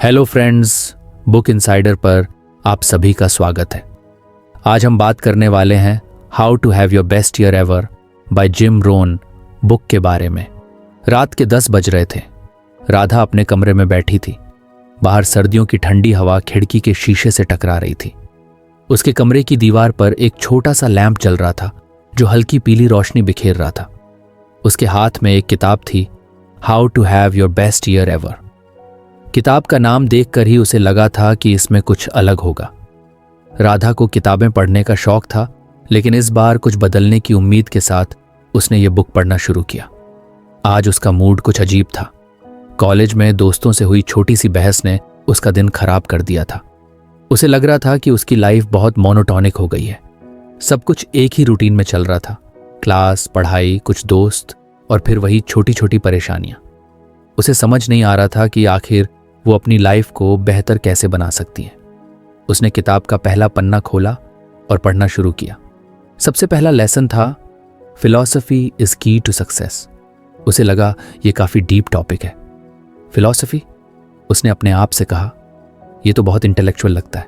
Hello friends, book insider पर आप सभी का स्वागत है। आज हम बात करने वाले हैं how to have your best year ever by Jim Rohn book के बारे में। रात के 10 बज रहे थे। राधा अपने कमरे में बैठी थी। बाहर सर्दियों की ठंडी हवा खिड़की के शीशे से टकरा रही थी। उसके कमरे की दीवार पर एक छोटा सा लैंप जल रहा था जो हल्की पीली रोशनी बिखेर रहा था। उसके हाथ में एक किताब थी, how to have your best year ever. किताब का नाम देखकर ही उसे लगा था कि इसमें कुछ अलग होगा। राधा को किताबें पढ़ने का शौक था, लेकिन इस बार कुछ बदलने की उम्मीद के साथ उसने ये बुक पढ़ना शुरू किया। आज उसका मूड कुछ अजीब था। कॉलेज में दोस्तों से हुई छोटी सी बहस ने उसका दिन खराब कर दिया था। उसे लग रहा था कि उसकी लाइफ बहुत मोनोटॉनिक हो गई है। सब कुछ एक ही रूटीन में चल रहा था, क्लास, पढ़ाई, कुछ दोस्त और फिर वही छोटी छोटी परेशानियां। उसे समझ नहीं आ रहा था कि आखिर वो अपनी लाइफ को बेहतर कैसे बना सकती है। उसने किताब का पहला पन्ना खोला और पढ़ना शुरू किया। सबसे पहला लेसन था, फिलॉसफी इज की टू सक्सेस। उसे लगा ये काफी डीप टॉपिक है। फिलॉसफी? उसने अपने आप से कहा, यह तो बहुत इंटेलेक्चुअल लगता है,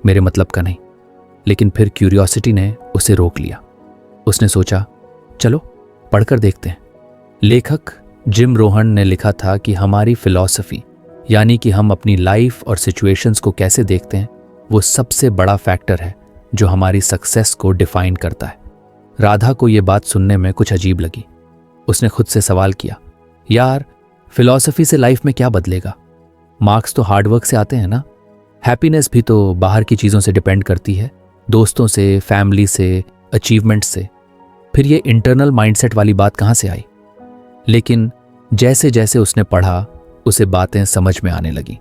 मेरे मतलब का नहीं। लेकिन फिर क्यूरियोसिटी ने उसे रोक लिया। उसने सोचा, चलो पढ़कर देखते हैं। लेखक जिम रोहन ने लिखा था कि हमारी फिलॉसफी, यानी कि हम अपनी लाइफ और सिचुएशंस को कैसे देखते हैं, वो सबसे बड़ा फैक्टर है जो हमारी सक्सेस को डिफाइन करता है। राधा को ये बात सुनने में कुछ अजीब लगी। उसने खुद से सवाल किया, यार फिलॉसफी से लाइफ में क्या बदलेगा? मार्क्स तो हार्डवर्क से आते हैं ना। हैप्पीनेस भी तो बाहर की चीज़ों से डिपेंड करती है, दोस्तों से, फैमिली से, अचीवमेंट्स से। फिर ये इंटरनल माइंडसेट वाली बात कहाँ से आई? लेकिन जैसे जैसे उसने पढ़ा, उसे बातें समझ में आने लगी।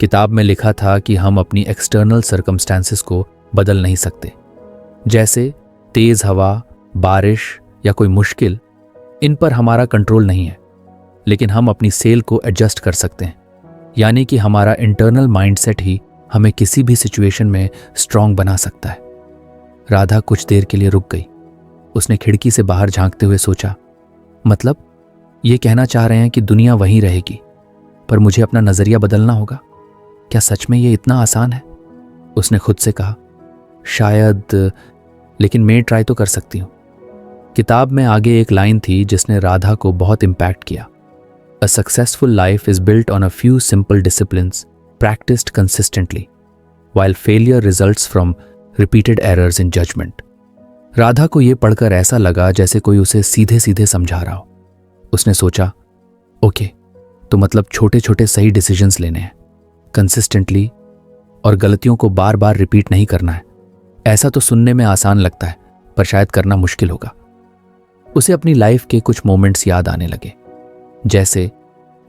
किताब में लिखा था कि हम अपनी एक्सटर्नल सर्कमस्टेंसेस को बदल नहीं सकते, जैसे तेज हवा, बारिश या कोई मुश्किल। इन पर हमारा कंट्रोल नहीं है, लेकिन हम अपनी सेल को एडजस्ट कर सकते हैं। यानी कि हमारा इंटरनल माइंडसेट ही हमें किसी भी सिचुएशन में स्ट्रांग बना सकता है। राधा कुछ देर के लिए रुक गई। उसने खिड़की से बाहर झांकते हुए सोचा, मतलब ये कहना चाह रहे हैं कि दुनिया वहीं रहेगी, पर मुझे अपना नजरिया बदलना होगा। क्या सच में ये इतना आसान है? उसने खुद से कहा, शायद, लेकिन मैं ट्राई तो कर सकती हूं। किताब में आगे एक लाइन थी जिसने राधा को बहुत इंपैक्ट किया। A successful life is built on a few simple disciplines practised consistently while failure results from repeated errors in judgment. Radha को यह पढ़कर ऐसा लगा जैसे कोई उसे सीधे सीधे समझा रहा हो। उसने सोचा, ओके, तो मतलब छोटे छोटे सही डिसीजंस लेने हैं, कंसिस्टेंटली, और गलतियों को बार बार रिपीट नहीं करना है। ऐसा तो सुनने में आसान लगता है, पर शायद करना मुश्किल होगा। उसे अपनी लाइफ के कुछ मोमेंट्स याद आने लगे। जैसे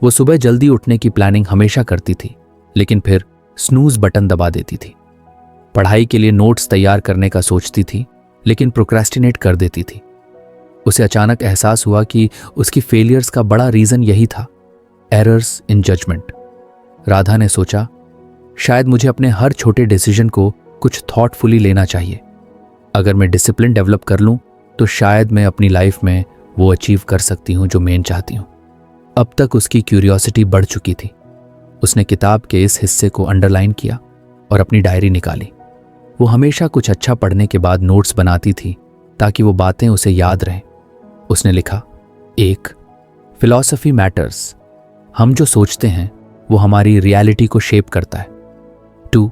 वो सुबह जल्दी उठने की प्लानिंग हमेशा करती थी, लेकिन फिर स्नूज बटन दबा देती थी। पढ़ाई के लिए नोट्स तैयार करने का सोचती थी, लेकिन प्रोक्रेस्टिनेट कर देती थी। उसे अचानक एहसास हुआ कि उसकी फेलियर्स का बड़ा रीजन यही था, एरर्स इन जजमेंट। राधा ने सोचा, शायद मुझे अपने हर छोटे डिसीजन को कुछ थॉटफुली लेना चाहिए। अगर मैं डिसिप्लिन डेवलप कर लूं, तो शायद मैं अपनी लाइफ में वो अचीव कर सकती हूं जो मैं चाहती हूं। अब तक उसकी क्यूरियोसिटी बढ़ चुकी थी। उसने किताब के इस हिस्से को अंडरलाइन किया और अपनी डायरी निकाली। वो हमेशा कुछ अच्छा पढ़ने के बाद नोट्स बनाती थी ताकि वो बातें उसे याद रहें। उसने लिखा, 1. Philosophy matters. हम जो सोचते हैं वो हमारी रियलिटी को शेप करता है। 2.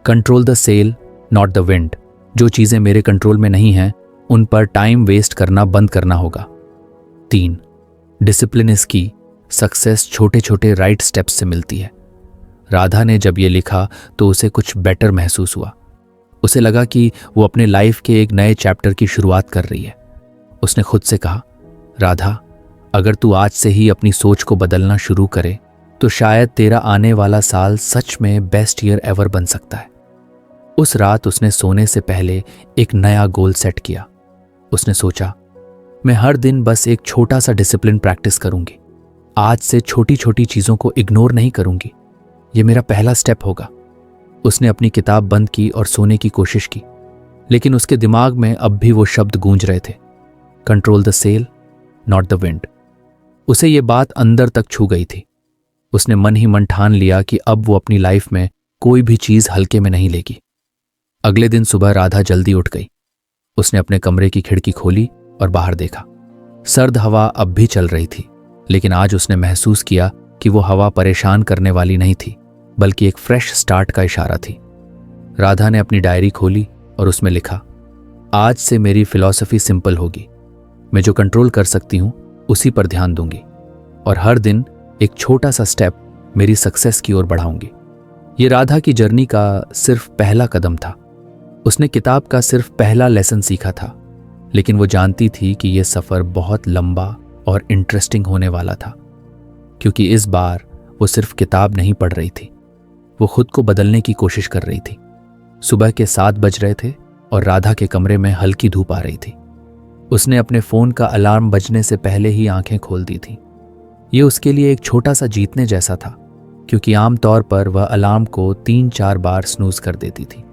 Control the sail not the wind. जो चीज़ें मेरे कंट्रोल में नहीं हैं, उन पर टाइम वेस्ट करना बंद करना होगा। 3. डिसिप्लिन इज की। सक्सेस छोटे छोटे राइट स्टेप्स से मिलती है। राधा ने जब ये लिखा तो उसे कुछ बेटर महसूस हुआ। उसे लगा कि वो अपने लाइफ के एक नए चैप्टर की शुरुआत कर रही है। उसने खुद से कहा, राधा, अगर तू आज से ही अपनी सोच को बदलना शुरू करे, तो शायद तेरा आने वाला साल सच में बेस्ट ईयर एवर बन सकता है। उस रात उसने सोने से पहले एक नया गोल सेट किया। उसने सोचा, मैं हर दिन बस एक छोटा सा डिसिप्लिन प्रैक्टिस करूंगी। आज से छोटी छोटी चीज़ों को इग्नोर नहीं करूंगी। ये मेरा पहला स्टेप होगा। उसने अपनी किताब बंद की और सोने की कोशिश की, लेकिन उसके दिमाग में अब भी वो शब्द गूंज रहे थे, control the sail not the wind. उसे ये बात अंदर तक छू गई थी। उसने मन ही मन ठान लिया कि अब वो अपनी लाइफ में कोई भी चीज हल्के में नहीं लेगी। अगले दिन सुबह राधा जल्दी उठ गई। उसने अपने कमरे की खिड़की खोली और बाहर देखा। सर्द हवा अब भी चल रही थी, लेकिन आज उसने महसूस किया कि वो हवा परेशान करने वाली नहीं थी, बल्कि एक फ्रेश स्टार्ट का इशारा थी। राधा ने अपनी डायरी खोली और उसमें लिखा, आज से मेरी फिलॉसफी सिंपल होगी। मैं जो कंट्रोल कर सकती हूं उसी पर ध्यान दूंगी और हर दिन एक छोटा सा स्टेप मेरी सक्सेस की ओर बढ़ाऊंगी। ये राधा की जर्नी का सिर्फ पहला कदम था। उसने किताब का सिर्फ पहला लेसन सीखा था, लेकिन वो जानती थी कि यह सफर बहुत लंबा और इंटरेस्टिंग होने वाला था, क्योंकि इस बार वो सिर्फ किताब नहीं पढ़ रही थी, वो खुद को बदलने की कोशिश कर रही थी। सुबह के 7 बज रहे थे और राधा के कमरे में हल्की धूप आ रही थी। उसने अपने फोन का अलार्म बजने से पहले ही आंखें खोल दी थी। ये उसके लिए एक छोटा सा जीतने जैसा था, क्योंकि आमतौर पर वह अलार्म को 3-4 बार स्नूज कर देती थी।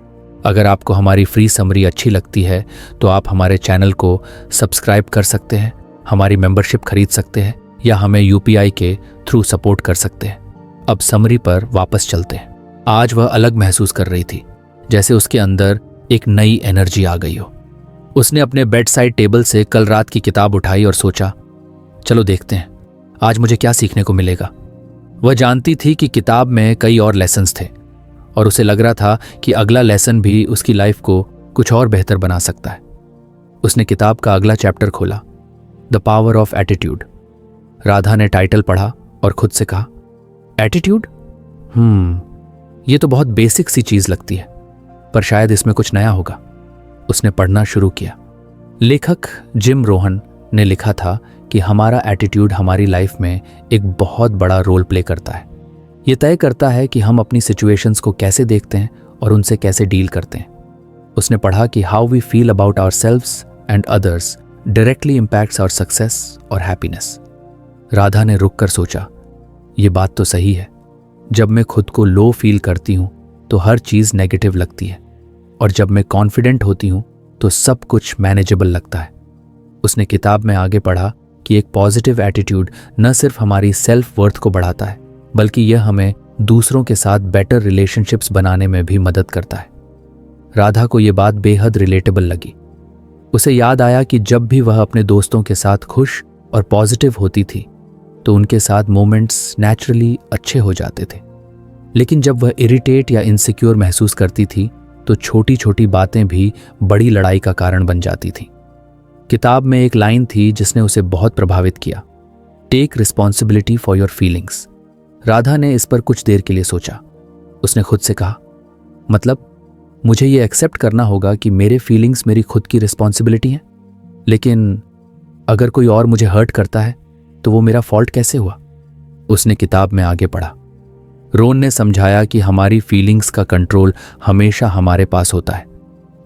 अगर आपको हमारी फ्री समरी अच्छी लगती है तो आप हमारे चैनल को सब्सक्राइब कर सकते हैं, हमारी मेंबरशिप खरीद सकते हैं या हमें UPI के थ्रू सपोर्ट कर सकते हैं। अब समरी पर वापस चलते हैं। आज वह अलग महसूस कर रही थी, जैसे उसके अंदर एक नई एनर्जी आ गई हो। उसने अपने बेड साइड टेबल से कल रात की किताब उठाई और सोचा, चलो देखते हैं आज मुझे क्या सीखने को मिलेगा। वह जानती थी कि किताब में कई और लेसन्स थे और उसे लग रहा था कि अगला लेसन भी उसकी लाइफ को कुछ और बेहतर बना सकता है। उसने किताब का अगला चैप्टर खोला, the power of attitude. Radha ने टाइटल पढ़ा और खुद से कहा, एटीट्यूड? ये तो बहुत बेसिक सी चीज लगती है, पर शायद इसमें कुछ नया होगा। उसने पढ़ना शुरू किया। लेखक जिम रोहन ने लिखा था कि हमारा एटीट्यूड हमारी लाइफ में एक बहुत बड़ा रोल प्ले करता है। ये तय करता है कि हम अपनी सिचुएशंस को कैसे देखते हैं और उनसे कैसे डील करते हैं। उसने पढ़ा कि how we feel about ourselves and others directly impacts our success और हैप्पीनेस। राधा ने रुक कर सोचा, ये बात तो सही है। जब मैं खुद को लो फील करती हूं तो हर चीज नेगेटिव लगती है, और जब मैं कॉन्फिडेंट होती हूं तो सब कुछ मैनेजेबल लगता है। उसने किताब में आगे पढ़ा कि एक पॉजिटिव एटीट्यूड न सिर्फ हमारी सेल्फ वर्थ को बढ़ाता है, बल्कि यह हमें दूसरों के साथ बेटर रिलेशनशिप्स बनाने में भी मदद करता है। राधा को यह बात बेहद रिलेटेबल लगी। उसे याद आया कि जब भी वह अपने दोस्तों के साथ खुश और पॉजिटिव होती थी तो उनके साथ मोमेंट्स नेचुरली अच्छे हो जाते थे, लेकिन जब वह इरिटेट या इनसिक्योर महसूस करती थी तो छोटी छोटी बातें भी बड़ी लड़ाई का कारण बन जाती थीं। किताब में एक लाइन थी जिसने उसे बहुत प्रभावित किया, take responsibility for your feelings. Radha ने इस पर कुछ देर के लिए सोचा। उसने खुद से कहा, मतलब मुझे ये एक्सेप्ट करना होगा कि मेरे फीलिंग्स मेरी खुद की रिस्पॉन्सिबिलिटी हैं, लेकिन अगर कोई और मुझे हर्ट करता है तो वो मेरा फॉल्ट कैसे हुआ? उसने किताब में आगे पढ़ा। रोन ने समझाया कि हमारी फीलिंग्स का कंट्रोल हमेशा हमारे पास होता है।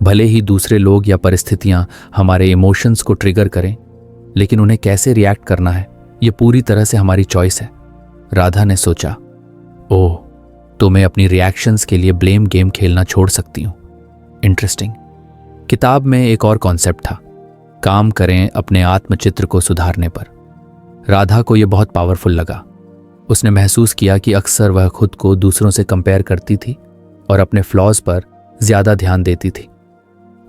भले ही दूसरे लोग या परिस्थितियां हमारे इमोशंस को ट्रिगर करें, लेकिन उन्हें कैसे रिएक्ट करना है ये पूरी तरह से हमारी चॉइस है। राधा ने सोचा, ओह, तो मैं अपनी रिएक्शंस के लिए ब्लेम गेम खेलना छोड़ सकती हूं। इंटरेस्टिंग। किताब में एक और कॉन्सेप्ट था, काम करें अपने आत्मचित्र को सुधारने पर। राधा को यह बहुत पावरफुल लगा। उसने महसूस किया कि अक्सर वह खुद को दूसरों से कंपेयर करती थी और अपने फ्लॉज पर ज्यादा ध्यान देती थी।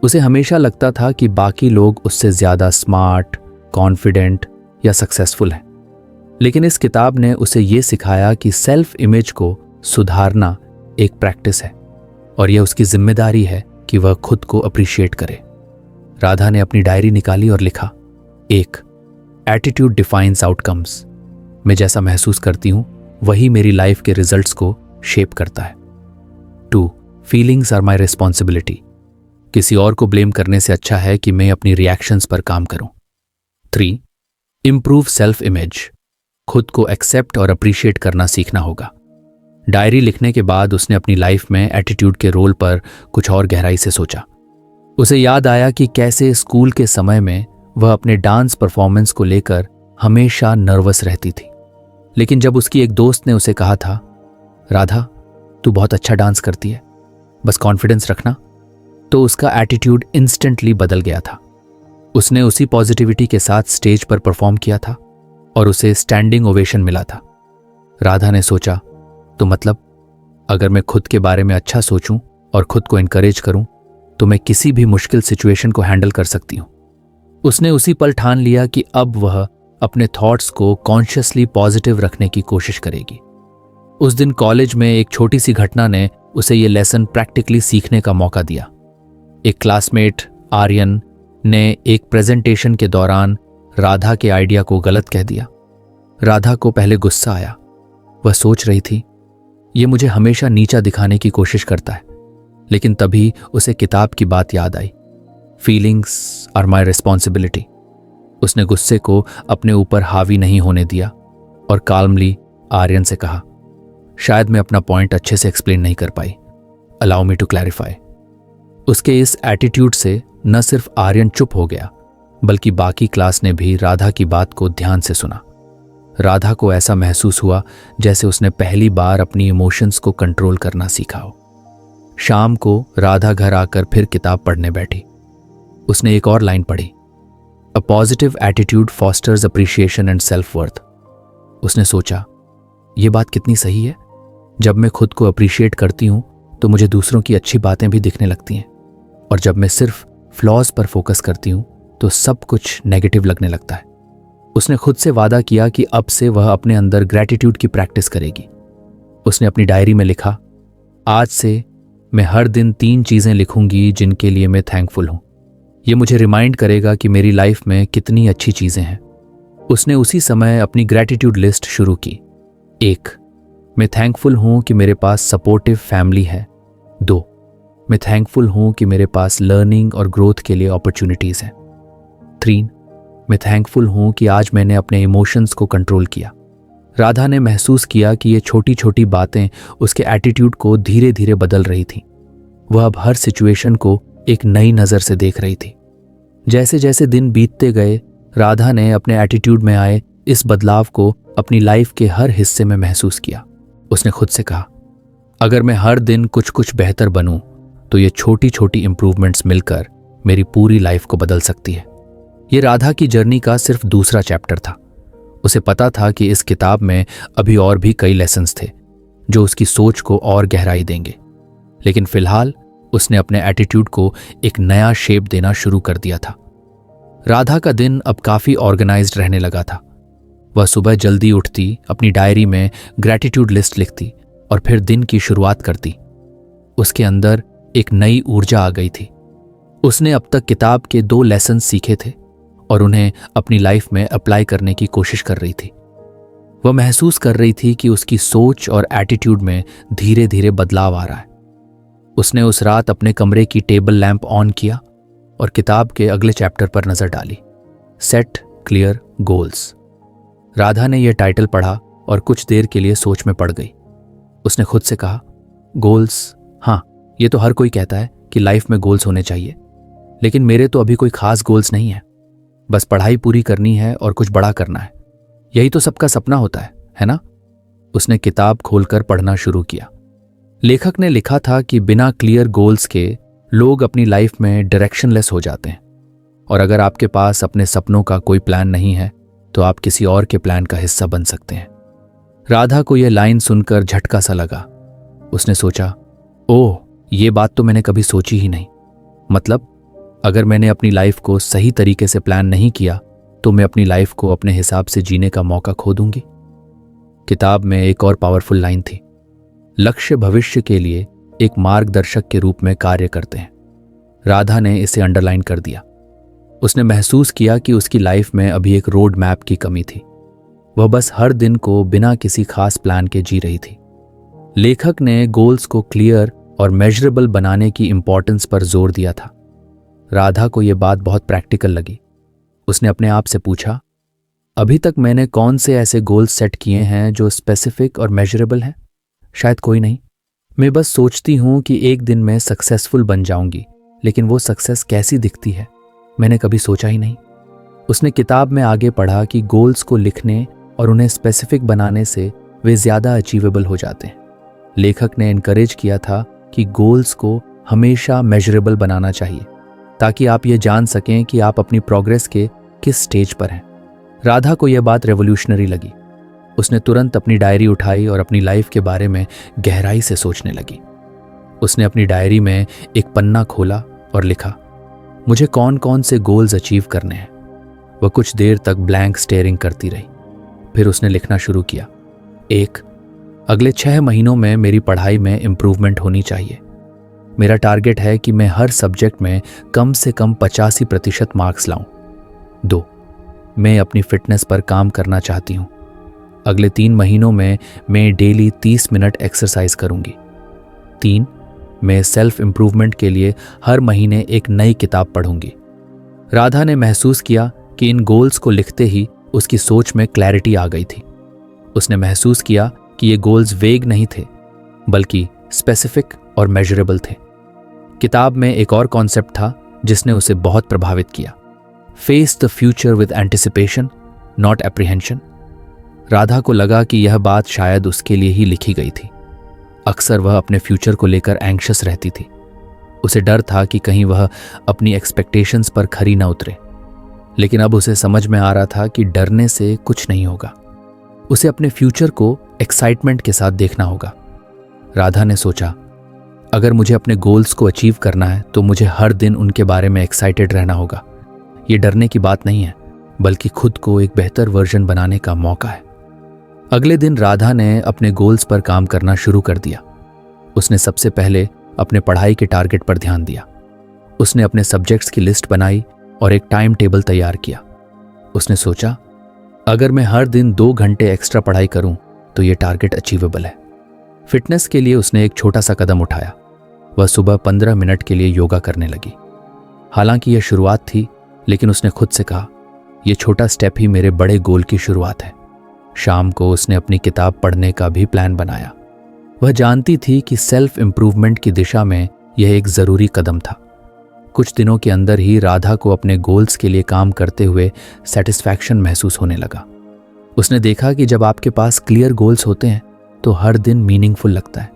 उसे हमेशा लगता था कि बाकी लोग उससे ज्यादा स्मार्ट, कॉन्फिडेंट या सक्सेसफुल हैं। लेकिन इस किताब ने उसे ये सिखाया कि सेल्फ इमेज को सुधारना एक प्रैक्टिस है और यह उसकी जिम्मेदारी है कि वह खुद को अप्रिशिएट करे। राधा ने अपनी डायरी निकाली और लिखा, 1. Attitude defines outcomes. मैं जैसा महसूस करती हूं वही मेरी लाइफ के रिजल्ट्स को शेप करता है। 2. Feelings are my responsibility. किसी और को ब्लेम करने से अच्छा है कि मैं अपनी रिएक्शंस पर काम करूं। 3. Improve self image. खुद को एक्सेप्ट और अप्रिशिएट करना सीखना होगा। डायरी लिखने के बाद उसने अपनी लाइफ में एटीट्यूड के रोल पर कुछ और गहराई से सोचा। उसे याद आया कि कैसे स्कूल के समय में वह अपने डांस परफॉर्मेंस को लेकर हमेशा नर्वस रहती थी, लेकिन जब उसकी एक दोस्त ने उसे कहा था, राधा तू बहुत अच्छा डांस करती है, बस कॉन्फिडेंस रखना, तो उसका एटीट्यूड इंस्टेंटली बदल गया था। उसने उसी पॉजिटिविटी के साथ स्टेज पर परफॉर्म किया था और उसे स्टैंडिंग ओवेशन मिला था। राधा ने सोचा, तो मतलब अगर मैं खुद के बारे में अच्छा सोचूं और खुद को एनकरेज करूं तो मैं किसी भी मुश्किल सिचुएशन को हैंडल कर सकती हूं। उसने उसी पल ठान लिया कि अब वह अपने थॉट्स को कॉन्शियसली पॉजिटिव रखने की कोशिश करेगी। उस दिन कॉलेज में एक छोटी सी घटना ने उसे ये लेसन प्रैक्टिकली सीखने का मौका दिया। एक क्लासमेट आर्यन ने एक प्रेजेंटेशन के दौरान राधा के आइडिया को गलत कह दिया। राधा को पहले गुस्सा आया। वह सोच रही थी, ये मुझे हमेशा नीचा दिखाने की कोशिश करता है। लेकिन तभी उसे किताब की बात याद आई, फीलिंग्स आर माई रिस्पॉन्सिबिलिटी। उसने गुस्से को अपने ऊपर हावी नहीं होने दिया और काल्मली आर्यन से कहा, शायद मैं अपना पॉइंट अच्छे से एक्सप्लेन नहीं कर पाई, अलाउ मी टू क्लैरिफाई। उसके इस एटीट्यूड से न सिर्फ आर्यन चुप हो गया बल्कि बाकी क्लास ने भी राधा की बात को ध्यान से सुना। राधा को ऐसा महसूस हुआ जैसे उसने पहली बार अपनी इमोशंस को कंट्रोल करना सीखा हो। शाम को राधा घर आकर फिर किताब पढ़ने बैठी। उसने एक और लाइन पढ़ी, a positive attitude fosters appreciation and self worth. उसने सोचा, यह बात कितनी सही है। जब मैं खुद को अप्रिशिएट करती हूं तो मुझे दूसरों की अच्छी बातें भी दिखने लगती हैं, और जब मैं सिर्फ फ्लॉज पर फोकस करती हूं तो सब कुछ नेगेटिव लगने लगता है। उसने खुद से वादा किया कि अब से वह अपने अंदर ग्रैटिट्यूड की प्रैक्टिस करेगी। उसने अपनी डायरी में लिखा, आज से मैं हर दिन 3 चीजें लिखूंगी जिनके लिए मैं थैंकफुल हूं। यह मुझे रिमाइंड करेगा कि मेरी लाइफ में कितनी अच्छी चीजें हैं। उसने उसी समय अपनी ग्रैटिट्यूड लिस्ट शुरू की। 1, मैं थैंकफुल हूं कि मेरे पास सपोर्टिव फैमिली है। 2, मैं थैंकफुल हूं कि मेरे पास लर्निंग और ग्रोथ के लिए अपॉर्चुनिटीज हैं। 3, मैं थैंकफुल हूं कि आज मैंने अपने इमोशंस को कंट्रोल किया। राधा ने महसूस किया कि ये छोटी छोटी बातें उसके एटीट्यूड को धीरे धीरे बदल रही थीं। वह अब हर सिचुएशन को एक नई नज़र से देख रही थी। जैसे जैसे दिन बीतते गए, राधा ने अपने एटीट्यूड में आए इस बदलाव को अपनी लाइफ के हर हिस्से में महसूस किया। उसने खुद से कहा, अगर मैं हर दिन कुछ कुछ बेहतर बनूं तो ये छोटी छोटी इंप्रूवमेंट्स मिलकर मेरी पूरी लाइफ को बदल सकती है। ये राधा की जर्नी का सिर्फ दूसरा चैप्टर था। उसे पता था कि इस किताब में अभी और भी कई लेसन्स थे जो उसकी सोच को और गहराई देंगे, लेकिन फिलहाल उसने अपने एटीट्यूड को एक नया शेप देना शुरू कर दिया था। राधा का दिन अब काफी ऑर्गेनाइज्ड रहने लगा था। वह सुबह जल्दी उठती, अपनी डायरी में ग्रैटिट्यूड लिस्ट लिखती और फिर दिन की शुरुआत करती। उसके अंदर एक नई ऊर्जा आ गई थी। उसने अब तक किताब के 2 लेसन सीखे थे और उन्हें अपनी लाइफ में अप्लाई करने की कोशिश कर रही थी। वह महसूस कर रही थी कि उसकी सोच और एटीट्यूड में धीरे धीरे बदलाव आ रहा है। उसने उस रात अपने कमरे की टेबल लैंप ऑन किया और किताब के अगले चैप्टर पर नजर डाली, सेट क्लियर गोल्स। राधा ने यह टाइटल पढ़ा और कुछ देर के लिए सोच में पड़ गई। उसने खुद से कहा, गोल्स, हाँ, ये तो हर कोई कहता है कि लाइफ में गोल्स होने चाहिए, लेकिन मेरे तो अभी कोई खास गोल्स नहीं है। बस पढ़ाई पूरी करनी है और कुछ बड़ा करना है। यही तो सबका सपना होता है ना? उसने किताब खोलकर पढ़ना शुरू किया। लेखक ने लिखा था कि बिना क्लियर गोल्स के लोग अपनी लाइफ में डायरेक्शनलेस हो जाते हैं, और अगर आपके पास अपने सपनों का कोई प्लान नहीं है तो आप किसी और के प्लान का हिस्सा बन सकते हैं। राधा को यह लाइन सुनकर झटका सा लगा। उसने सोचा, ओह, ये बात तो मैंने कभी सोची ही नहीं। मतलब अगर मैंने अपनी लाइफ को सही तरीके से प्लान नहीं किया तो मैं अपनी लाइफ को अपने हिसाब से जीने का मौका खो दूंगी। किताब में एक और पावरफुल लाइन थी, लक्ष्य भविष्य के लिए एक मार्गदर्शक के रूप में कार्य करते हैं। राधा ने इसे अंडरलाइन कर दिया। उसने महसूस किया कि उसकी लाइफ में अभी एक रोड मैप की कमी थी। वह बस हर दिन को बिना किसी खास प्लान के जी रही थी। लेखक ने गोल्स को क्लियर और मेजरेबल बनाने की इंपॉर्टेंस पर जोर दिया था। राधा को यह बात बहुत प्रैक्टिकल लगी। उसने अपने आप से पूछा, अभी तक मैंने कौन से ऐसे गोल्स सेट किए हैं जो स्पेसिफिक और मेजरेबल हैं? शायद कोई नहीं। मैं बस सोचती हूं कि एक दिन मैं सक्सेसफुल बन जाऊंगी, लेकिन वो सक्सेस कैसी दिखती है मैंने कभी सोचा ही नहीं। उसने किताब में आगे पढ़ा कि गोल्स को लिखने और उन्हें स्पेसिफिक बनाने से वे ज़्यादा अचीवेबल हो जाते हैं। लेखक ने इनकरेज किया था कि गोल्स को हमेशा मेजरेबल बनाना चाहिए ताकि आप ये जान सकें कि आप अपनी प्रोग्रेस के किस स्टेज पर हैं। राधा को यह बात रेवोल्यूशनरी लगी। उसने तुरंत अपनी डायरी उठाई और अपनी लाइफ के बारे में गहराई से सोचने लगी। उसने अपनी डायरी में एक पन्ना खोला और लिखा, मुझे कौन कौन से गोल्स अचीव करने हैं। वह कुछ देर तक ब्लैंक स्टेयरिंग करती रही। फिर उसने लिखना शुरू किया। 1, अगले 6 महीनों में मेरी पढ़ाई में इम्प्रूवमेंट होनी चाहिए। मेरा टारगेट है कि मैं हर सब्जेक्ट में कम से कम 85% मार्क्स लाऊं। 2, मैं अपनी फिटनेस पर काम करना चाहती हूं। अगले 3 महीनों में मैं डेली 30 मिनट एक्सरसाइज करूंगी। 3, मैं सेल्फ इम्प्रूवमेंट के लिए हर महीने एक नई किताब पढ़ूंगी। राधा ने महसूस किया कि इन गोल्स को लिखते ही उसकी सोच में क्लैरिटी आ गई थी। उसने महसूस किया कि ये गोल्स वेग नहीं थे, बल्कि स्पेसिफिक और मेजरेबल थे। किताब में एक और कॉन्सेप्ट था जिसने उसे बहुत प्रभावित किया। Face the future with anticipation, not apprehension. Radha को लगा कि यह बात शायद उसके लिए ही लिखी गई थी। अक्सर वह अपने फ्यूचर को लेकर एंग्शियस रहती थी। उसे डर था कि कहीं वह अपनी एक्सपेक्टेशंस पर खरी न उतरे। लेकिन अब उसे समझ में आ रहा था कि डरने से कुछ नहीं होगा। उसे अपने फ्यूचर को एक्साइटमेंट के साथ देखना होगा। राधा ने सोचा, अगर मुझे अपने गोल्स को अचीव करना है तो मुझे हर दिन उनके बारे में एक्साइटेड रहना होगा। ये डरने की बात नहीं है, बल्कि खुद को एक बेहतर वर्जन बनाने का मौका है। अगले दिन राधा ने अपने गोल्स पर काम करना शुरू कर दिया। उसने सबसे पहले अपने पढ़ाई के टारगेट पर ध्यान दिया। उसने अपने सब्जेक्ट्स की लिस्ट बनाई और एक टाइम टेबल तैयार किया। उसने सोचा, अगर मैं हर दिन 2 घंटे एक्स्ट्रा पढ़ाई करूं तो ये टारगेट अचीवेबल है। फिटनेस के लिए उसने एक छोटा सा कदम उठाया। वह सुबह 15 मिनट के लिए योगा करने लगी। हालांकि यह शुरुआत थी, लेकिन उसने खुद से कहा, यह छोटा स्टेप ही मेरे बड़े गोल की शुरुआत है। शाम को उसने अपनी किताब पढ़ने का भी प्लान बनाया। वह जानती थी कि सेल्फ इम्प्रूवमेंट की दिशा में यह एक जरूरी कदम था। कुछ दिनों के अंदर ही राधा को अपने गोल्स के लिए काम करते हुए सेटिस्फैक्शन महसूस होने लगा। उसने देखा कि जब आपके पास क्लियर गोल्स होते हैं तो हर दिन मीनिंगफुल लगता है।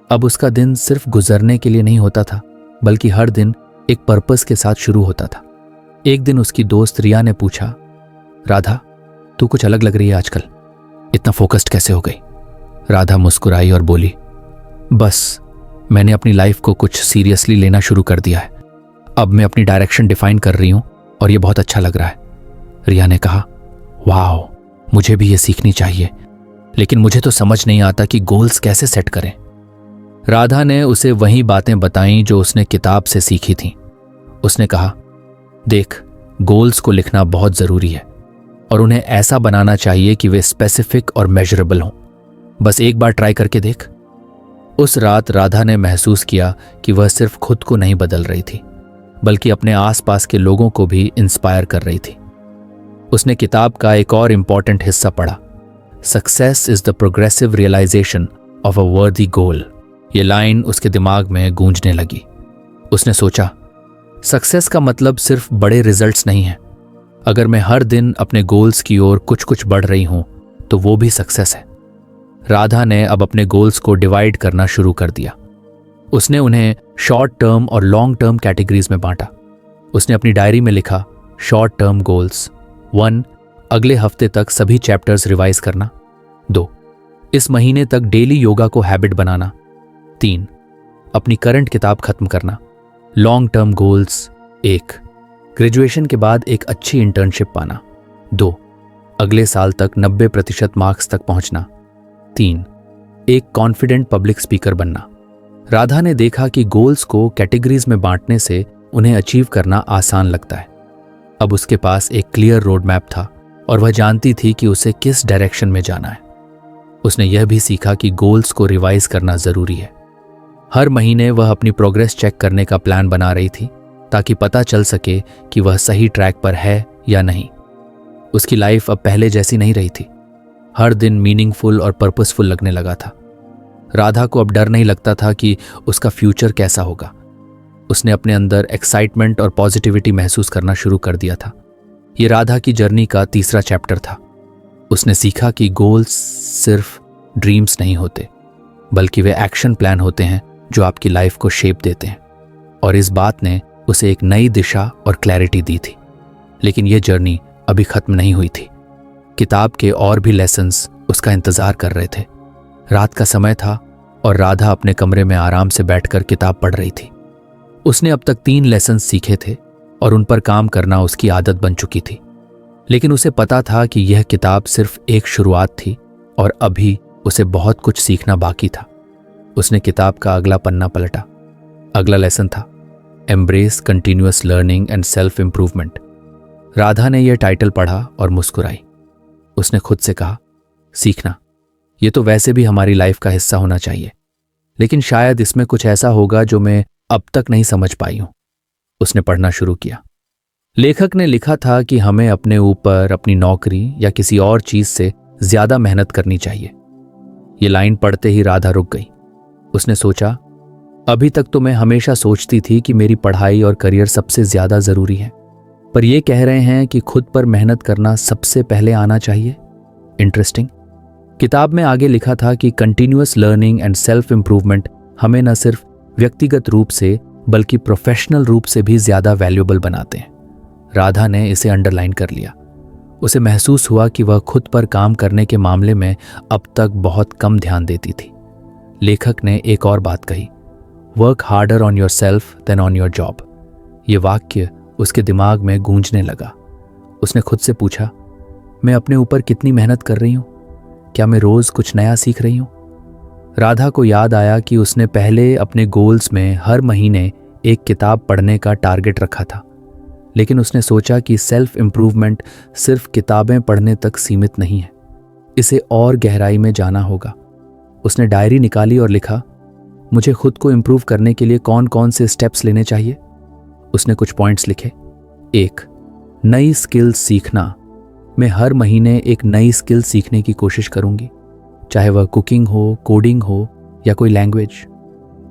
अब उसका दिन सिर्फ गुजरने के लिए नहीं होता था, बल्कि हर दिन एक पर्पस के साथ शुरू होता था। एक दिन उसकी दोस्त रिया ने पूछा, राधा, तू कुछ अलग लग रही है आजकल, इतना फोकस्ड कैसे हो गई? राधा मुस्कुराई और बोली, बस मैंने अपनी लाइफ को कुछ सीरियसली लेना शुरू कर दिया है। अब मैं अपनी डायरेक्शन डिफाइन कर रही हूं और ये बहुत अच्छा लग रहा है। रिया ने कहा, वाह, मुझे भी ये सीखनी चाहिए, लेकिन मुझे तो समझ नहीं आता कि गोल्स कैसे सेट करें। राधा ने उसे वही बातें बताईं जो उसने किताब से सीखी थीं। उसने कहा, देख, गोल्स को लिखना बहुत ज़रूरी है और उन्हें ऐसा बनाना चाहिए कि वे स्पेसिफिक और मेजरेबल हों। बस एक बार ट्राई करके देख। उस रात राधा ने महसूस किया कि वह सिर्फ खुद को नहीं बदल रही थी, बल्कि अपने आसपास के लोगों को भी इंस्पायर कर रही थी। उसने किताब का एक और इम्पॉर्टेंट हिस्सा पढ़ा, success is the progressive realisation of a worthy goal. ये लाइन उसके दिमाग में गूंजने लगी। उसने सोचा, सक्सेस का मतलब सिर्फ बड़े रिजल्ट्स नहीं है। अगर मैं हर दिन अपने गोल्स की ओर कुछ कुछ बढ़ रही हूं तो वो भी सक्सेस है। राधा ने अब अपने गोल्स को डिवाइड करना शुरू कर दिया। उसने उन्हें शॉर्ट टर्म और लॉन्ग टर्म कैटेगरीज में बांटा। उसने अपनी डायरी में लिखा, शॉर्ट टर्म गोल्स 1, अगले हफ्ते तक सभी चैप्टर्स रिवाइज करना। 2, इस महीने तक डेली योगा को हैबिट बनाना। 3, अपनी करंट किताब खत्म करना। लॉन्ग टर्म गोल्स 1, ग्रेजुएशन के बाद एक अच्छी इंटर्नशिप पाना। 2, अगले साल तक 90% मार्क्स तक पहुंचना। 3, एक कॉन्फिडेंट पब्लिक स्पीकर बनना। राधा ने देखा कि गोल्स को कैटेगरीज में बांटने से उन्हें अचीव करना आसान लगता है। अब उसके पास एक क्लियर रोड मैप था और वह जानती थी कि उसे किस डायरेक्शन में जाना है। उसने यह भी सीखा कि गोल्स को रिवाइज करना जरूरी है। हर महीने वह अपनी प्रोग्रेस चेक करने का प्लान बना रही थी ताकि पता चल सके कि वह सही ट्रैक पर है या नहीं। उसकी लाइफ अब पहले जैसी नहीं रही थी। हर दिन मीनिंगफुल और पर्पसफुल लगने लगा था। राधा को अब डर नहीं लगता था कि उसका फ्यूचर कैसा होगा। उसने अपने अंदर एक्साइटमेंट और पॉजिटिविटी महसूस करना शुरू कर दिया था। ये राधा की जर्नी का तीसरा चैप्टर था। उसने सीखा कि गोल्स सिर्फ ड्रीम्स नहीं होते, बल्कि वे एक्शन प्लान होते हैं जो आपकी लाइफ को शेप देते हैं। और इस बात ने उसे एक नई दिशा और क्लैरिटी दी थी। लेकिन यह जर्नी अभी खत्म नहीं हुई थी। किताब के और भी लेसन्स उसका इंतजार कर रहे थे। रात का समय था और राधा अपने कमरे में आराम से बैठकर किताब पढ़ रही थी। उसने अब तक 3 लेसन सीखे थे और उन पर काम करना उसकी आदत बन चुकी थी, लेकिन उसे पता था कि यह किताब सिर्फ एक शुरुआत थी और अभी उसे बहुत कुछ सीखना बाकी था। उसने किताब का अगला पन्ना पलटा। अगला लेसन था embrace continuous learning and self improvement. Radha ने यह टाइटल पढ़ा और मुस्कुराई। उसने खुद से कहा, सीखना ये तो वैसे भी हमारी लाइफ का हिस्सा होना चाहिए, लेकिन शायद इसमें कुछ ऐसा होगा जो मैं अब तक नहीं समझ पाई हूं। उसने पढ़ना शुरू किया। लेखक ने लिखा था कि हमें अपने ऊपर, अपनी नौकरी या किसी और चीज से ज्यादा मेहनत करनी चाहिए। ये लाइन पढ़ते ही राधा रुक गई। उसने सोचा, अभी तक तो मैं हमेशा सोचती थी कि मेरी पढ़ाई और करियर सबसे ज्यादा जरूरी है, पर ये कह रहे हैं कि खुद पर मेहनत करना सबसे पहले आना चाहिए। इंटरेस्टिंग। किताब में आगे लिखा था कि continuous learning and self improvement हमें न सिर्फ व्यक्तिगत रूप से बल्कि प्रोफेशनल रूप से भी ज्यादा वैल्यूएबल बनाते हैं। राधा ने इसे अंडरलाइन कर लिया। उसे महसूस हुआ कि वह खुद पर काम करने के मामले में अब तक बहुत कम ध्यान देती थी। लेखक ने एक और बात कही, work harder on your self than on your job. ये वाक्य उसके दिमाग में गूंजने लगा। उसने खुद से पूछा, मैं अपने ऊपर कितनी मेहनत कर रही हूं? क्या मैं रोज कुछ नया सीख रही हूं? राधा को याद आया कि उसने पहले अपने गोल्स में हर महीने एक किताब पढ़ने का टारगेट रखा था, लेकिन उसने सोचा कि सेल्फ इंप्रूवमेंट सिर्फ किताबें पढ़ने तक सीमित नहीं है, इसे और गहराई में जाना होगा। उसने डायरी निकाली और लिखा, मुझे खुद को इंप्रूव करने के लिए कौन कौन से स्टेप्स लेने चाहिए। उसने कुछ पॉइंट्स लिखे। 1, नई स्किल सीखना। मैं हर महीने एक नई स्किल सीखने की कोशिश करूंगी, चाहे वह कुकिंग हो, कोडिंग हो या कोई लैंग्वेज।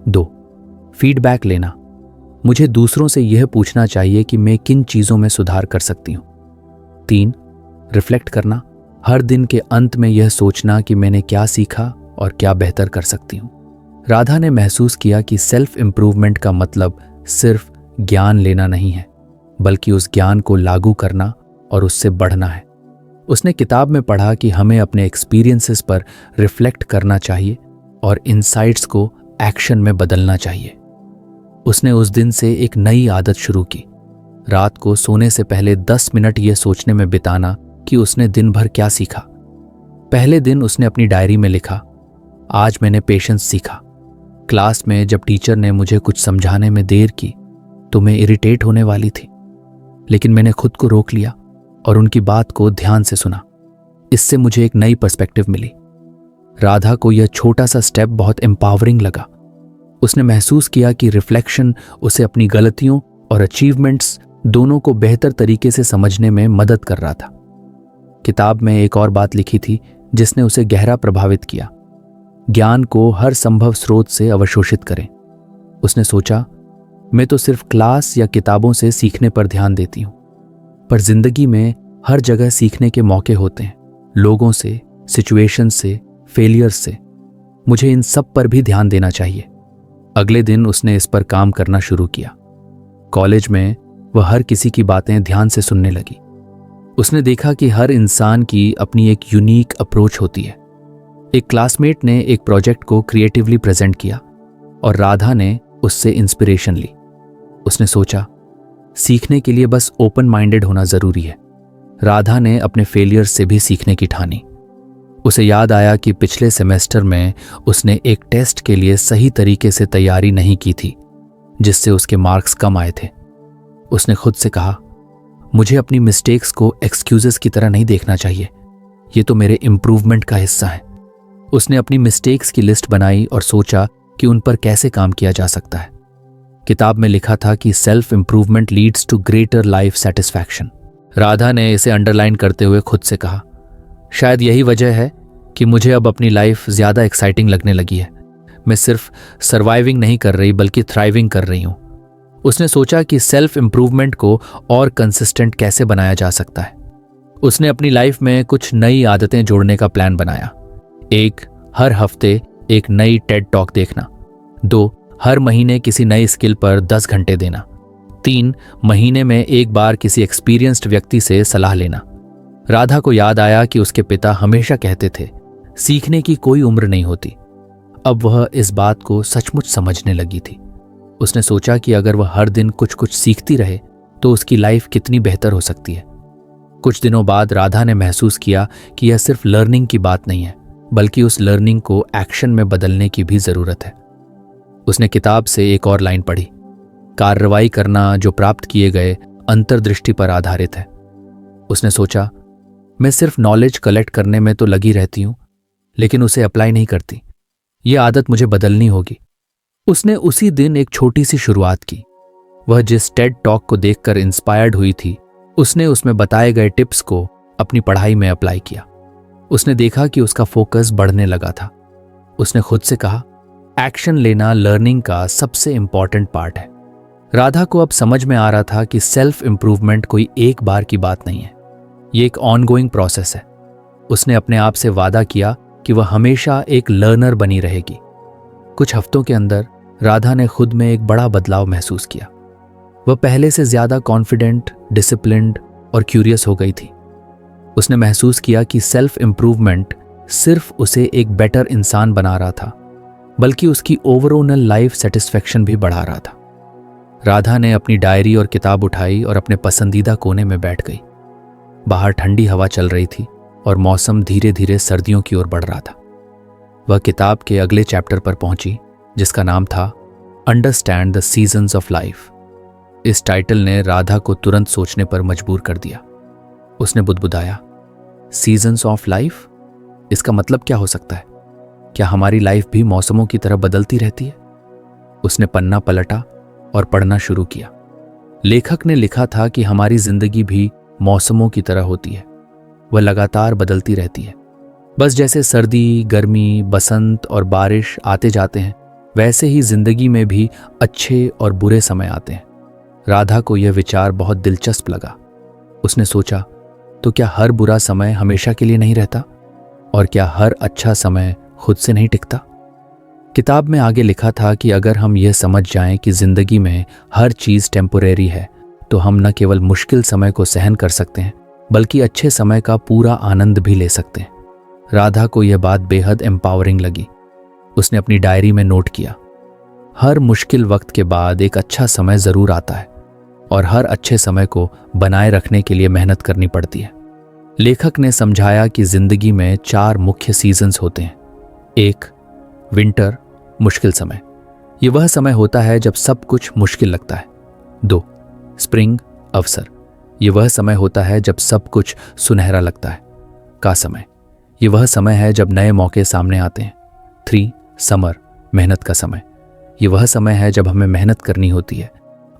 2, फीडबैक लेना। मुझे दूसरों से यह पूछना चाहिए कि मैं किन चीज़ों में सुधार कर सकती हूँ। 3, रिफ्लेक्ट करना। हर दिन के अंत में यह सोचना कि मैंने क्या सीखा और क्या बेहतर कर सकती हूँ। राधा ने महसूस किया कि सेल्फ इंप्रूवमेंट का मतलब सिर्फ ज्ञान लेना नहीं है, बल्कि उस ज्ञान को लागू करना और उससे बढ़ना है। उसने किताब में पढ़ा कि हमें अपने एक्सपीरियंसेस पर रिफ्लेक्ट करना चाहिए और इनसाइट्स को एक्शन में बदलना चाहिए। उसने उस दिन से एक नई आदत शुरू की, रात को सोने से पहले 10 मिनट यह सोचने में बिताना कि उसने दिन भर क्या सीखा। पहले दिन उसने अपनी डायरी में लिखा, आज मैंने पेशेंस सीखा। क्लास में जब टीचर ने मुझे कुछ समझाने में देर की तो मैं इरिटेट होने वाली थी, लेकिन मैंने खुद को रोक लिया और उनकी बात को ध्यान से सुना। इससे मुझे एक नई पर्सपेक्टिव मिली। राधा को यह छोटा सा स्टेप बहुत एम्पावरिंग लगा। उसने महसूस किया कि रिफ्लेक्शन उसे अपनी गलतियों और अचीवमेंट्स दोनों को बेहतर तरीके से समझने में मदद कर रहा था। किताब में एक और बात लिखी थी जिसने उसे गहरा प्रभावित किया, ज्ञान को हर संभव स्रोत से अवशोषित करें। उसने सोचा, मैं तो सिर्फ क्लास या किताबों से सीखने पर ध्यान देती हूं, पर जिंदगी में हर जगह सीखने के मौके होते हैं, लोगों से, सिचुएशन से, फेलियर से। मुझे इन सब पर भी ध्यान देना चाहिए। अगले दिन उसने इस पर काम करना शुरू किया। कॉलेज में वह हर किसी की बातें ध्यान से सुनने लगी। उसने देखा कि हर इंसान की अपनी एक यूनिक अप्रोच होती है। एक क्लासमेट ने एक प्रोजेक्ट को क्रिएटिवली प्रेजेंट किया और राधा ने उससे इंस्पिरेशन ली। उसने सोचा, सीखने के लिए बस ओपन माइंडेड होना जरूरी है। राधा ने अपने फेलियर से भी सीखने की ठानी। उसे याद आया कि पिछले सेमेस्टर में उसने एक टेस्ट के लिए सही तरीके से तैयारी नहीं की थी, जिससे उसके मार्क्स कम आए थे। उसने खुद से कहा, मुझे अपनी मिस्टेक्स को एक्सक्यूजेस की तरह नहीं देखना चाहिए, ये तो मेरे इम्प्रूवमेंट का हिस्सा है। उसने अपनी मिस्टेक्स की लिस्ट बनाई और सोचा कि उन पर कैसे काम किया जा सकता है। किताब में लिखा था कि self improvement leads to greater life satisfaction. Radha ने इसे अंडरलाइन करते हुए खुद से कहा, शायद यही वजह है कि मुझे अब अपनी लाइफ ज्यादा एक्साइटिंग लगने लगी है। मैं सिर्फ सर्वाइविंग नहीं कर रही बल्कि थ्राइविंग कर रही हूं। उसने सोचा कि सेल्फ इंप्रूवमेंट को और कंसिस्टेंट कैसे बनाया जा सकता है। उसने अपनी लाइफ में कुछ नई आदतें जोड़ने का प्लान बनाया। 1, हर हफ्ते एक नई टेड टॉक देखना। 2, हर महीने किसी नई स्किल पर 10 घंटे देना। 3, महीने में एक बार किसी एक्सपीरियंस्ड व्यक्ति से सलाह लेना। राधा को याद आया कि उसके पिता हमेशा कहते थे, सीखने की कोई उम्र नहीं होती। अब वह इस बात को सचमुच समझने लगी थी। उसने सोचा कि अगर वह हर दिन कुछ कुछ सीखती रहे तो उसकी लाइफ कितनी बेहतर हो सकती है। कुछ दिनों बाद राधा ने महसूस किया कि यह सिर्फ लर्निंग की बात नहीं है, बल्कि उस लर्निंग को एक्शन में बदलने की भी जरूरत है। उसने किताब से एक और लाइन पढ़ी, कार्रवाई करना जो प्राप्त किए गए अंतर्दृष्टि पर आधारित है। उसने सोचा, मैं सिर्फ नॉलेज कलेक्ट करने में तो लगी रहती हूं, लेकिन उसे अप्लाई नहीं करती। यह आदत मुझे बदलनी होगी। उसने उसी दिन एक छोटी सी शुरुआत की। वह जिस टेड टॉक को देखकर इंस्पायर्ड हुई थी, उसने उसमें बताए गए टिप्स को अपनी पढ़ाई में अप्लाई किया। उसने देखा कि उसका फोकस बढ़ने लगा था। उसने खुद से कहा, एक्शन लेना लर्निंग का सबसे इंपॉर्टेंट पार्ट है। राधा को अब समझ में आ रहा था कि सेल्फ इंप्रूवमेंट कोई एक बार की बात नहीं है, ये एक ऑनगोइंग प्रोसेस है। उसने अपने आप से वादा किया कि वह हमेशा एक लर्नर बनी रहेगी। कुछ हफ्तों के अंदर राधा ने खुद में एक बड़ा बदलाव महसूस किया। वह पहले से ज्यादा कॉन्फिडेंट, डिसिप्लिन्ड और क्यूरियस हो गई थी। उसने महसूस किया कि सेल्फ इंप्रूवमेंट सिर्फ उसे एक बेटर इंसान बना रहा था, बल्कि उसकी ओवरऑल लाइफ सेटिस्फैक्शन भी बढ़ा रहा था। राधा ने अपनी डायरी और किताब उठाई और अपने पसंदीदा कोने में बैठ गई। बाहर ठंडी हवा चल रही थी और मौसम धीरे धीरे सर्दियों की ओर बढ़ रहा था। वह किताब के अगले चैप्टर पर पहुंची, जिसका नाम था understand the seasons of life. इस टाइटल ने राधा को तुरंत सोचने पर मजबूर कर दिया। उसने बुदबुदाया, सीजन्स ऑफ लाइफ? इसका मतलब क्या हो सकता है? क्या हमारी लाइफ भी मौसमों की तरह बदलती रहती है? उसने पन्ना पलटा और पढ़ना शुरू किया। लेखक ने लिखा था कि हमारी जिंदगी भी मौसमों की तरह होती है। वह लगातार बदलती रहती है। बस जैसे सर्दी, गर्मी, बसंत और बारिश आते जाते हैं, वैसे ही जिंदगी में भी अच्छे और बुरे समय आते हैं। राधा को यह विचार बहुत दिलचस्प लगा। उसने सोचा, तो क्या हर बुरा समय हमेशा के लिए नहीं रहता? और क्या हर अच्छा समय खुद से नहीं टिकता? किताब में आगे लिखा था कि अगर हम यह समझ जाएं कि जिंदगी में हर चीज टेम्पोरेरी है, तो हम न केवल मुश्किल समय को सहन कर सकते हैं, बल्कि अच्छे समय का पूरा आनंद भी ले सकते हैं। राधा को यह बात बेहद एम्पावरिंग लगी। उसने अपनी डायरी में नोट किया, हर मुश्किल वक्त के बाद एक अच्छा समय जरूर आता है और हर अच्छे समय को बनाए रखने के लिए मेहनत करनी पड़ती है। लेखक ने समझाया कि जिंदगी में 4 मुख्य सीजन्स होते हैं। 1, विंटर, मुश्किल समय। ये वह समय होता है जब सब कुछ मुश्किल लगता है। 2, स्प्रिंग, अवसर। ये वह समय होता है जब सब कुछ सुनहरा लगता है। का समय। ये वह समय है जब नए मौके सामने आते हैं। 3, समर, मेहनत का समय। ये वह समय है जब हमें मेहनत करनी होती है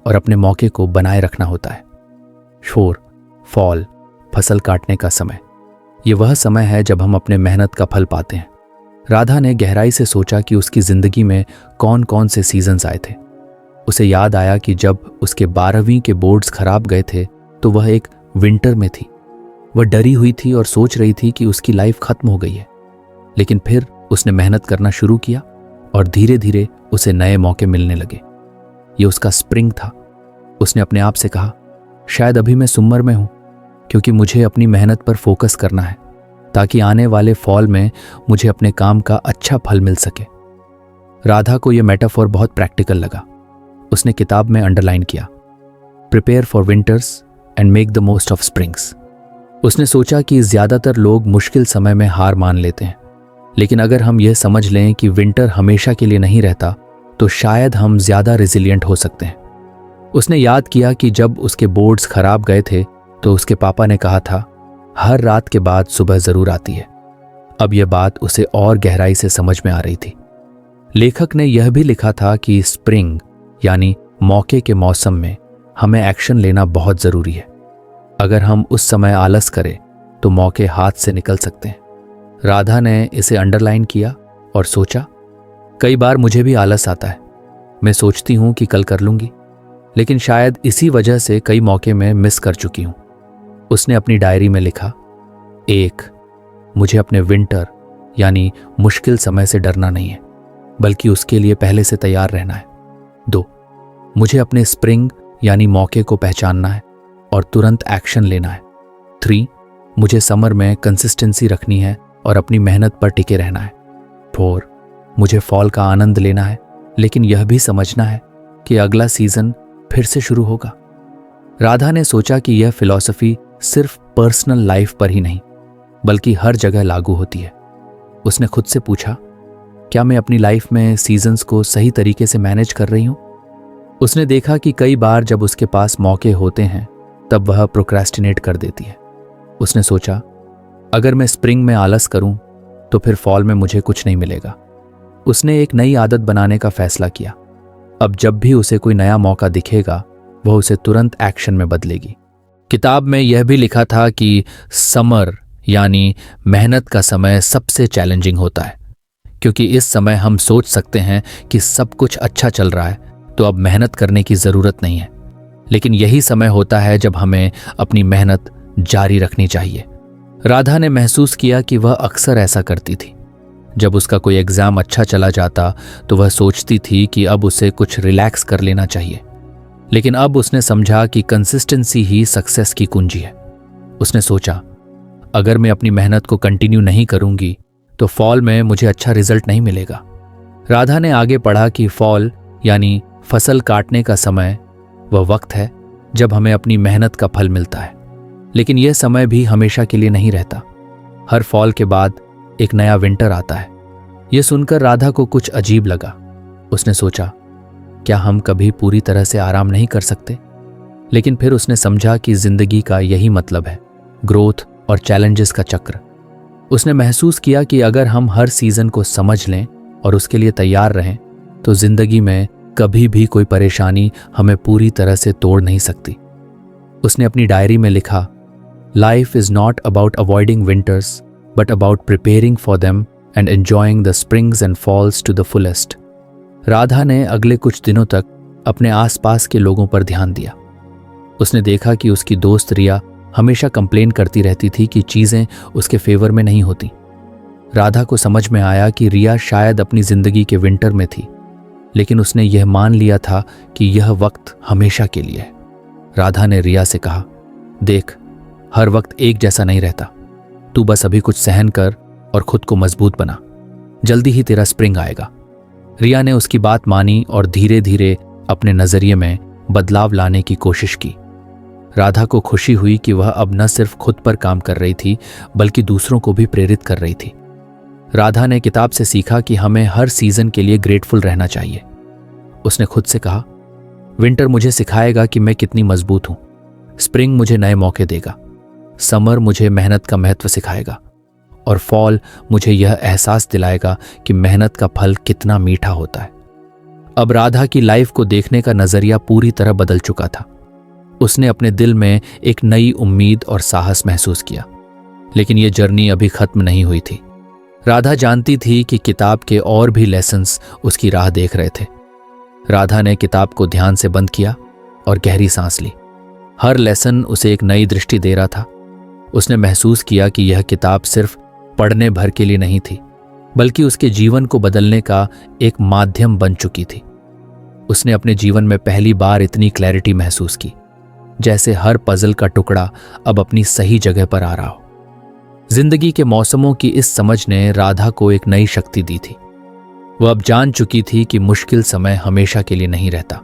और अपने मौके को बनाए रखना होता है। 4, फॉल, फसल काटने का समय। ये वह समय है जब हम अपने मेहनत का फल पाते हैं। राधा ने गहराई से सोचा कि उसकी जिंदगी में कौन कौन से सीजन्स आए थे। उसे याद आया कि जब उसके 12वीं के बोर्ड्स खराब गए थे तो वह एक विंटर में थी। वह डरी हुई थी और सोच रही थी कि उसकी लाइफ खत्म हो गई है। लेकिन फिर उसने मेहनत करना शुरू किया और धीरे धीरे उसे नए मौके मिलने लगे। ये उसका स्प्रिंग था। उसने अपने आप से कहा, शायद अभी मैं समर में हूं, क्योंकि मुझे अपनी मेहनत पर फोकस करना है, ताकि आने वाले फॉल में मुझे अपने काम का अच्छा फल मिल सके। राधा को यह मेटाफोर बहुत प्रैक्टिकल लगा। उसने किताब में अंडरलाइन किया, prepare for winters and make the most of springs. उसने सोचा कि ज्यादातर लोग मुश्किल समय में हार मान लेते हैं, लेकिन अगर हम यह समझ लें कि विंटर हमेशा के लिए नहीं रहता, तो शायद हम ज्यादा रेजिलिएंट हो सकते हैं। उसने याद किया कि जब उसके बोर्ड्स खराब गए थे तो उसके पापा ने कहा था, हर रात के बाद सुबह जरूर आती है। अब यह बात उसे और गहराई से समझ में आ रही थी। लेखक ने यह भी लिखा था कि स्प्रिंग यानी मौके के मौसम में हमें एक्शन लेना बहुत जरूरी है। अगर हम उस समय आलस करें तो मौके हाथ से निकल सकते हैं। राधा ने इसे अंडरलाइन किया और सोचा, कई बार मुझे भी आलस आता है। मैं सोचती हूं कि कल कर लूंगी, लेकिन शायद इसी वजह से कई मौके में मिस कर चुकी हूं। उसने अपनी डायरी में लिखा, 1, मुझे अपने विंटर यानी मुश्किल समय से डरना नहीं है, बल्कि उसके लिए पहले से तैयार रहना है। 2, मुझे अपने स्प्रिंग यानी मौके को पहचानना है और तुरंत एक्शन लेना है। 3, मुझे समर में कंसिस्टेंसी रखनी है और अपनी मेहनत पर टिके रहना है। 4 मुझे फॉल का आनंद लेना है, लेकिन यह भी समझना है कि अगला सीजन फिर से शुरू होगा। राधा ने सोचा कि यह फिलॉसफी सिर्फ पर्सनल लाइफ पर ही नहीं बल्कि हर जगह लागू होती है। उसने खुद से पूछा, क्या मैं अपनी लाइफ में सीजन्स को सही तरीके से मैनेज कर रही हूं? उसने देखा कि कई बार जब उसके पास मौके होते हैं तब वह प्रोक्रेस्टिनेट कर देती है। उसने सोचा, अगर मैं स्प्रिंग में आलस करूं तो फिर फॉल में मुझे कुछ नहीं मिलेगा। उसने एक नई आदत बनाने का फैसला किया। अब जब भी उसे कोई नया मौका दिखेगा वह उसे तुरंत एक्शन में बदलेगी। किताब में यह भी लिखा था कि समर यानी मेहनत का समय सबसे चैलेंजिंग होता है, क्योंकि इस समय हम सोच सकते हैं कि सब कुछ अच्छा चल रहा है तो अब मेहनत करने की जरूरत नहीं है, लेकिन यही समय होता है जब हमें अपनी मेहनत जारी रखनी चाहिए। राधा ने महसूस किया कि वह अक्सर ऐसा करती थी। जब उसका कोई एग्जाम अच्छा चला जाता तो वह सोचती थी कि अब उसे कुछ रिलैक्स कर लेना चाहिए, लेकिन अब उसने समझा कि कंसिस्टेंसी ही सक्सेस की कुंजी है। उसने सोचा, अगर मैं अपनी मेहनत को कंटिन्यू नहीं करूंगी तो फॉल में मुझे अच्छा रिजल्ट नहीं मिलेगा। राधा ने आगे पढ़ा कि फॉल यानी फसल काटने का समय वह वक्त है जब हमें अपनी मेहनत का फल मिलता है, लेकिन यह समय भी हमेशा के लिए नहीं रहता। हर फॉल के बाद एक नया विंटर आता है। यह सुनकर राधा को कुछ अजीब लगा। उसने सोचा, क्या हम कभी पूरी तरह से आराम नहीं कर सकते? लेकिन फिर उसने समझा कि जिंदगी का यही मतलब है, ग्रोथ और चैलेंजेस का चक्र। उसने महसूस किया कि अगर हम हर सीजन को समझ लें और उसके लिए तैयार रहें तो जिंदगी में कभी भी कोई परेशानी हमें पूरी तरह से तोड़ नहीं सकती। उसने अपनी डायरी में लिखा, life is not about avoiding winters but about preparing for them and enjoying the springs and falls to the fullest. Radha ने अगले कुछ दिनों तक अपने आसपास के लोगों पर ध्यान दिया। उसने देखा कि उसकी दोस्त रिया हमेशा कंप्लेन करती रहती थी कि चीजें उसके फेवर में नहीं होती। राधा को समझ में आया कि रिया शायद अपनी जिंदगी के विंटर में थी, लेकिन उसने यह मान लिया था कि यह वक्त हमेशा के लिए है। राधा ने रिया से कहा, देख, हर वक्त एक जैसा नहीं रहता, तू बस अभी कुछ सहन कर और खुद को मजबूत बना, जल्दी ही तेरा स्प्रिंग आएगा। रिया ने उसकी बात मानी और धीरे धीरे अपने नजरिए में बदलाव लाने की कोशिश की। राधा को खुशी हुई कि वह अब न सिर्फ खुद पर काम कर रही थी बल्कि दूसरों को भी प्रेरित कर रही थी। राधा ने किताब से सीखा कि हमें हर सीजन के लिए ग्रेटफुल रहना चाहिए। उसने खुद से कहा, विंटर मुझे सिखाएगा कि मैं कितनी मजबूत हूं, स्प्रिंग मुझे नए मौके देगा, समर मुझे मेहनत का महत्व सिखाएगा और फॉल मुझे यह एहसास दिलाएगा कि मेहनत का फल कितना मीठा होता है। अब राधा की लाइफ को देखने का नजरिया पूरी तरह बदल चुका था। उसने अपने दिल में एक नई उम्मीद और साहस महसूस किया, लेकिन यह जर्नी अभी खत्म नहीं हुई थी। राधा जानती थी कि किताब के और भी लेसन्स उसकी राह देख रहे थे। राधा ने किताब को ध्यान से बंद किया और गहरी सांस ली। हर लेसन उसे एक नई दृष्टि दे रहा था। उसने महसूस किया कि यह किताब सिर्फ पढ़ने भर के लिए नहीं थी, बल्कि उसके जीवन को बदलने का एक माध्यम बन चुकी थी। उसने अपने जीवन में पहली बार इतनी क्लैरिटी महसूस की, जैसे हर पजल का टुकड़ा अब अपनी सही जगह पर आ रहा हो। जिंदगी के मौसमों की इस समझ ने राधा को एक नई शक्ति दी थी। वह अब जान चुकी थी कि मुश्किल समय हमेशा के लिए नहीं रहता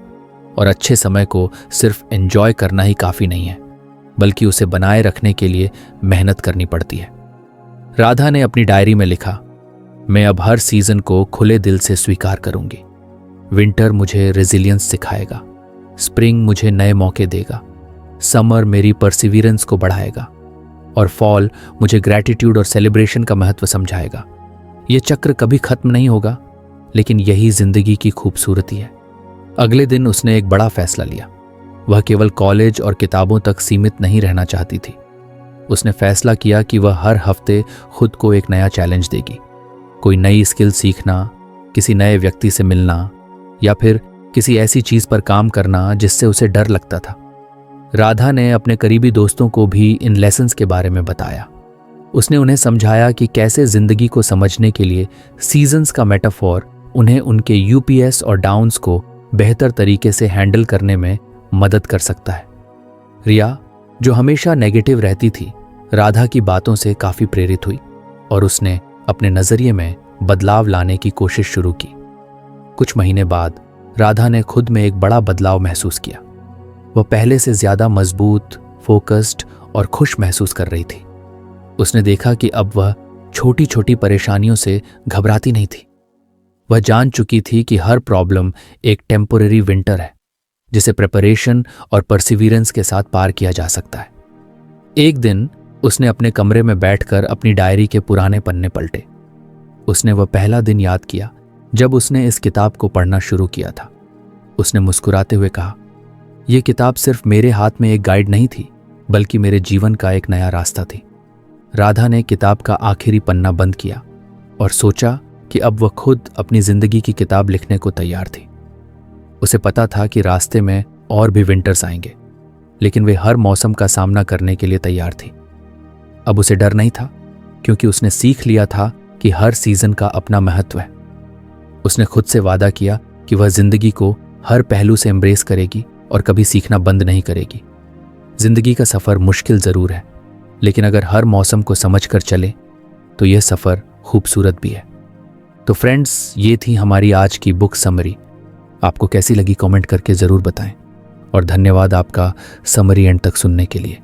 और अच्छे समय को सिर्फ एंजॉय करना ही काफी नहीं है, बल्कि उसे बनाए रखने के लिए मेहनत करनी पड़ती है। राधा ने अपनी डायरी में लिखा, मैं अब हर सीजन को खुले दिल से स्वीकार करूंगी। विंटर मुझे रेजिलियंस सिखाएगा, स्प्रिंग मुझे नए मौके देगा, समर मेरी परसिविरेंस को बढ़ाएगा और फॉल मुझे ग्रैटिट्यूड और सेलिब्रेशन का महत्व समझाएगा। यह चक्र कभी खत्म नहीं होगा, लेकिन यही जिंदगी की खूबसूरती है। अगले दिन उसने एक बड़ा फैसला लिया। वह केवल कॉलेज और किताबों तक सीमित नहीं रहना चाहती थी। उसने फैसला किया कि वह हर हफ्ते खुद को एक नया चैलेंज देगी। कोई नई स्किल सीखना, किसी नए व्यक्ति से मिलना या फिर किसी ऐसी चीज पर काम करना जिससे उसे डर लगता था। राधा ने अपने करीबी दोस्तों को भी इन लेसन्स के बारे में बताया। उसने उन्हें समझाया कि कैसे जिंदगी को समझने के लिए सीजन्स का मेटाफोर उन्हें उनके यूपीएस और डाउन्स को बेहतर तरीके से हैंडल करने में मदद कर सकता है। रिया, जो हमेशा नेगेटिव रहती थी, राधा की बातों से काफी प्रेरित हुई और उसने अपने नजरिए में बदलाव लाने की कोशिश शुरू की। कुछ महीने बाद राधा ने खुद में एक बड़ा बदलाव महसूस किया। वह पहले से ज्यादा मजबूत, फोकस्ड और खुश महसूस कर रही थी। उसने देखा कि अब वह छोटी छोटी परेशानियों से घबराती नहीं थी। वह जान चुकी थी कि हर प्रॉब्लम एक टेम्पोररी विंटर है जिसे प्रिपरेशन और परसिवियरेंस के साथ पार किया जा सकता है। एक दिन उसने अपने कमरे में बैठकर अपनी डायरी के पुराने पन्ने पलटे। उसने वह पहला दिन याद किया जब उसने इस किताब को पढ़ना शुरू किया था। उसने मुस्कुराते हुए कहा, यह किताब सिर्फ मेरे हाथ में एक गाइड नहीं थी, बल्कि मेरे जीवन का एक नया रास्ता थी। राधा ने किताब का आखिरी पन्ना बंद किया और सोचा कि अब वह खुद अपनी जिंदगी की किताब लिखने को तैयार थी। उसे पता था कि रास्ते में और भी विंटर्स आएंगे, लेकिन वे हर मौसम का सामना करने के लिए तैयार थी। अब उसे डर नहीं था, क्योंकि उसने सीख लिया था कि हर सीजन का अपना महत्व है। उसने खुद से वादा किया कि वह जिंदगी को हर पहलू से एम्ब्रेस करेगी और कभी सीखना बंद नहीं करेगी। जिंदगी का सफर मुश्किल जरूर है, लेकिन अगर हर मौसम को समझकर चले तो यह सफर खूबसूरत भी है। तो फ्रेंड्स, ये थी हमारी आज की बुक समरी। आपको कैसी लगी कमेंट करके जरूर बताएं और धन्यवाद आपका समरी एंड तक सुनने के लिए।